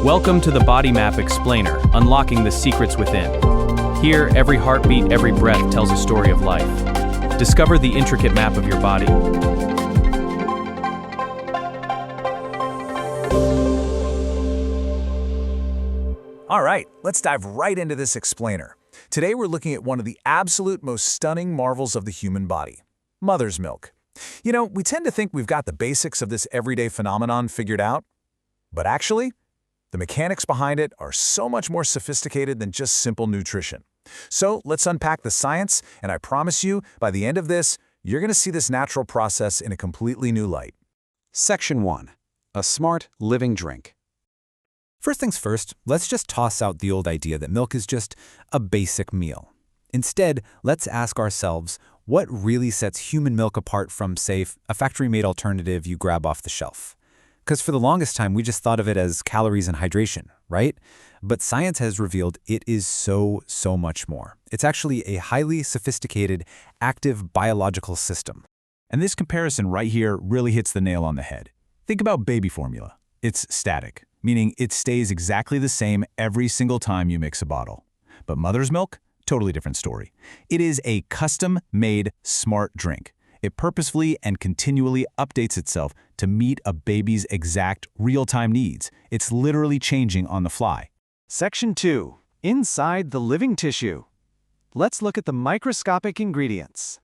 Welcome to the Body Map Explainer, unlocking the secrets within. Here, every heartbeat, every breath tells a story of life. Discover the intricate map of your body. All right, let's dive right into this explainer. Today we're looking at one of the absolute most stunning marvels of the human body, mother's milk. You know, we tend to think we've got the basics of this everyday phenomenon figured out, but actually, the mechanics behind it are so much more sophisticated than just simple nutrition. So let's unpack the science, and I promise you, by the end of this, you're going to see this natural process in a completely new light. Section 1. A smart, living drink. First things first, let's just toss out the old idea that milk is just a basic meal. Instead, let's ask ourselves, what really sets human milk apart from, say, a factory-made alternative you grab off the shelf? Because for the longest time, we just thought of it as calories and hydration, right? But science has revealed it is so much more. It's actually a highly sophisticated, active biological system. And this comparison right here really hits the nail on the head. Think about baby formula. It's static, meaning it stays exactly the same every single time you mix a bottle. But mother's milk? Totally different story. It is a custom-made smart drink. It purposefully and continually updates itself to meet a baby's exact real-time needs. It's literally changing on the fly. Section 2. Inside the living tissue. Let's look at the microscopic ingredients.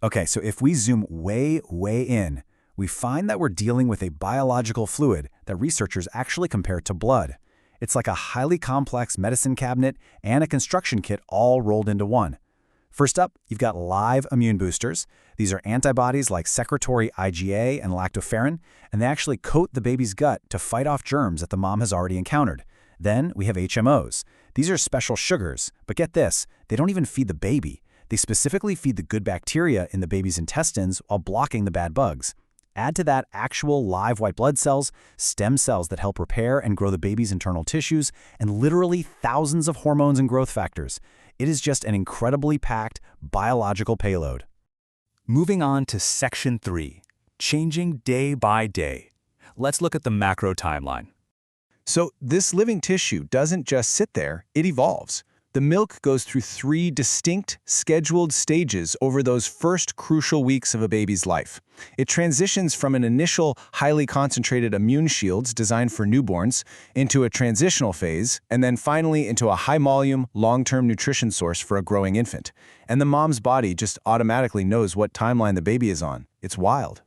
Okay, so if we zoom way in, we find that we're dealing with a biological fluid that researchers actually compare to blood. It's like a highly complex medicine cabinet and a construction kit all rolled into one. First up, you've got live immune boosters. These are antibodies like secretory IgA and lactoferrin, and they actually coat the baby's gut to fight off germs that the mom has already encountered. Then we have HMOs. These are special sugars, but get this, they don't even feed the baby. They specifically feed the good bacteria in the baby's intestines while blocking the bad bugs. Add to that actual live white blood cells, stem cells that help repair and grow the baby's internal tissues, and literally thousands of hormones and growth factors. It is just an incredibly packed biological payload. Moving on to Section 3, changing day by day. Let's look at the macro timeline. So this living tissue doesn't just sit there, it evolves. The milk goes through 3 distinct, scheduled stages over those first crucial weeks of a baby's life. It transitions from an initial, highly concentrated immune shields designed for newborns into a transitional phase, and then finally into a high-volume, long-term nutrition source for a growing infant. And the mom's body just automatically knows what timeline the baby is on. It's wild.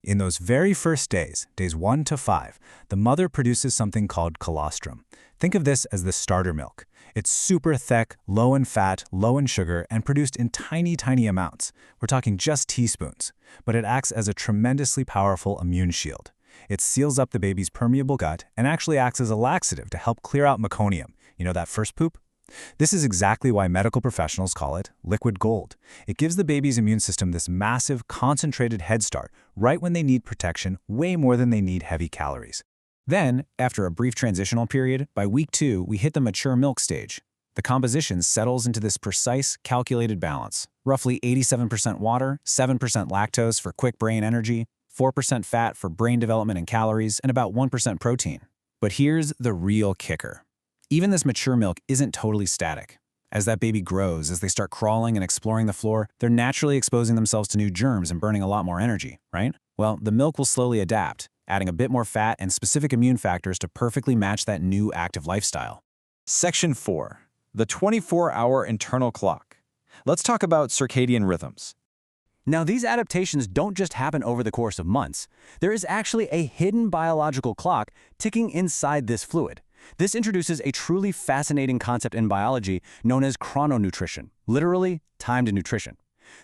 In those very first days, days 1 to 5, the mother produces something called colostrum. Think of this as the starter milk. It's super thick, low in fat, low in sugar, and produced in tiny amounts. We're talking just teaspoons. But it acts as a tremendously powerful immune shield. It seals up the baby's permeable gut and actually acts as a laxative to help clear out meconium. You know that first poop? This is exactly why medical professionals call it liquid gold. It gives the baby's immune system this massive, concentrated head start right when they need protection way more than they need heavy calories. Then, after a brief transitional period, by week 2, we hit the mature milk stage. The composition settles into this precise, calculated balance. Roughly 87% water, 7% lactose for quick brain energy, 4% fat for brain development and calories, and about 1% protein. But here's the real kicker. Even this mature milk isn't totally static. As that baby grows, as they start crawling and exploring the floor, they're naturally exposing themselves to new germs and burning a lot more energy, right? Well, the milk will slowly adapt, adding a bit more fat and specific immune factors to perfectly match that new active lifestyle. Section 4. The 24-hour internal clock. Let's talk about circadian rhythms. Now, these adaptations don't just happen over the course of months. There is actually a hidden biological clock ticking inside this fluid. This introduces a truly fascinating concept in biology known as chrononutrition, literally timed nutrition.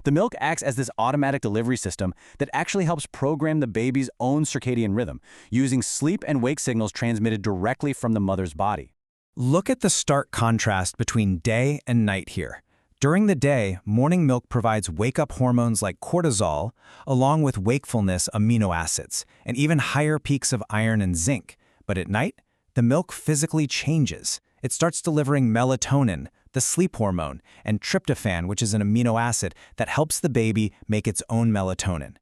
The milk acts as this automatic delivery system that actually helps program the baby's own circadian rhythm, using sleep and wake signals transmitted directly from the mother's body. Look at the stark contrast between day and night here. During the day, morning milk provides wake-up hormones like cortisol, along with wakefulness amino acids, and even higher peaks of iron and zinc. But at night, the milk physically changes. It starts delivering melatonin, the sleep hormone, and tryptophan, which is an amino acid that helps the baby make its own melatonin.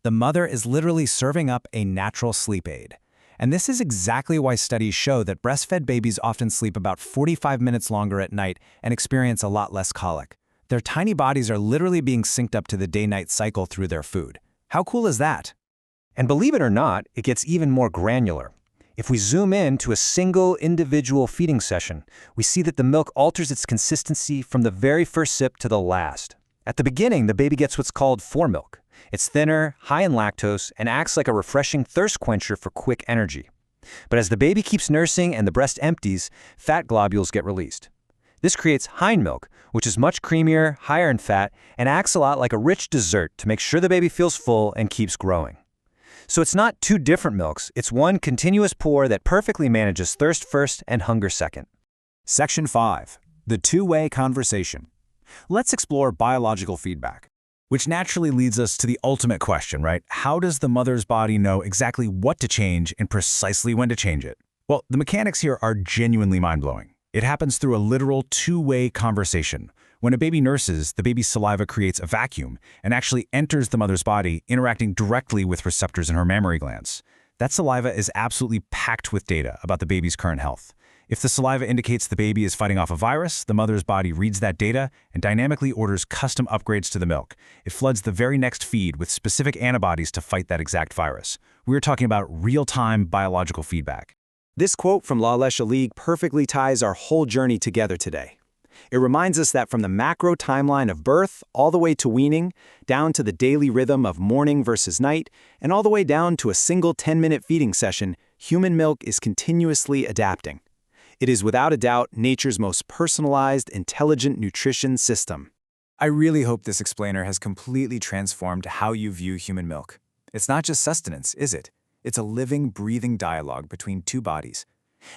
The mother is literally serving up a natural sleep aid. And this is exactly why studies show that breastfed babies often sleep about 45 minutes longer at night and experience a lot less colic. Their tiny bodies are literally being synced up to the day-night cycle through their food. How cool is that? And believe it or not, it gets even more granular. If we zoom in to a single individual feeding session, we see that the milk alters its consistency from the very first sip to the last. At the beginning, the baby gets what's called foremilk. It's thinner, high in lactose, and acts like a refreshing thirst quencher for quick energy. But as the baby keeps nursing and the breast empties, fat globules get released. This creates hindmilk, which is much creamier, higher in fat, and acts a lot like a rich dessert to make sure the baby feels full and keeps growing. So it's not two different milks, it's one continuous pour that perfectly manages thirst first and hunger second. Section 5. The two-way conversation. Let's explore biological feedback. Which naturally leads us to the ultimate question, right? How does the mother's body know exactly what to change and precisely when to change it? Well, the mechanics here are genuinely mind-blowing. It happens through a literal two-way conversation. When a baby nurses, the baby's saliva creates a vacuum and actually enters the mother's body, interacting directly with receptors in her mammary glands. That saliva is absolutely packed with data about the baby's current health. If the saliva indicates the baby is fighting off a virus, the mother's body reads that data and dynamically orders custom upgrades to the milk. It floods the very next feed with specific antibodies to fight that exact virus. We're talking about real-time biological feedback. This quote from La Leche League perfectly ties our whole journey together today. It reminds us that from the macro timeline of birth all the way to weaning, down to the daily rhythm of morning versus night, and all the way down to a single 10-minute feeding session, human milk is continuously adapting. It is without a doubt nature's most personalized, intelligent nutrition system. I really hope this explainer has completely transformed how you view human milk. It's not just sustenance, is it? It's a living, breathing dialogue between two bodies.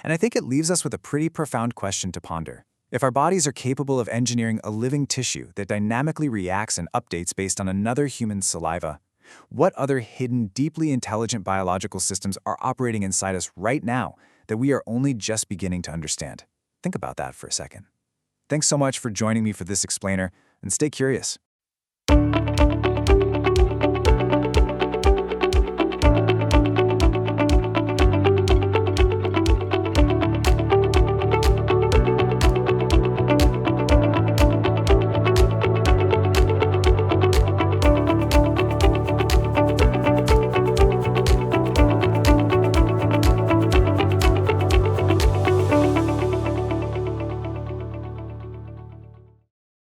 And I think it leaves us with a pretty profound question to ponder. If our bodies are capable of engineering a living tissue that dynamically reacts and updates based on another human's saliva, what other hidden, deeply intelligent biological systems are operating inside us right now that we are only just beginning to understand? Think about that for a second. Thanks so much for joining me for this explainer, and stay curious.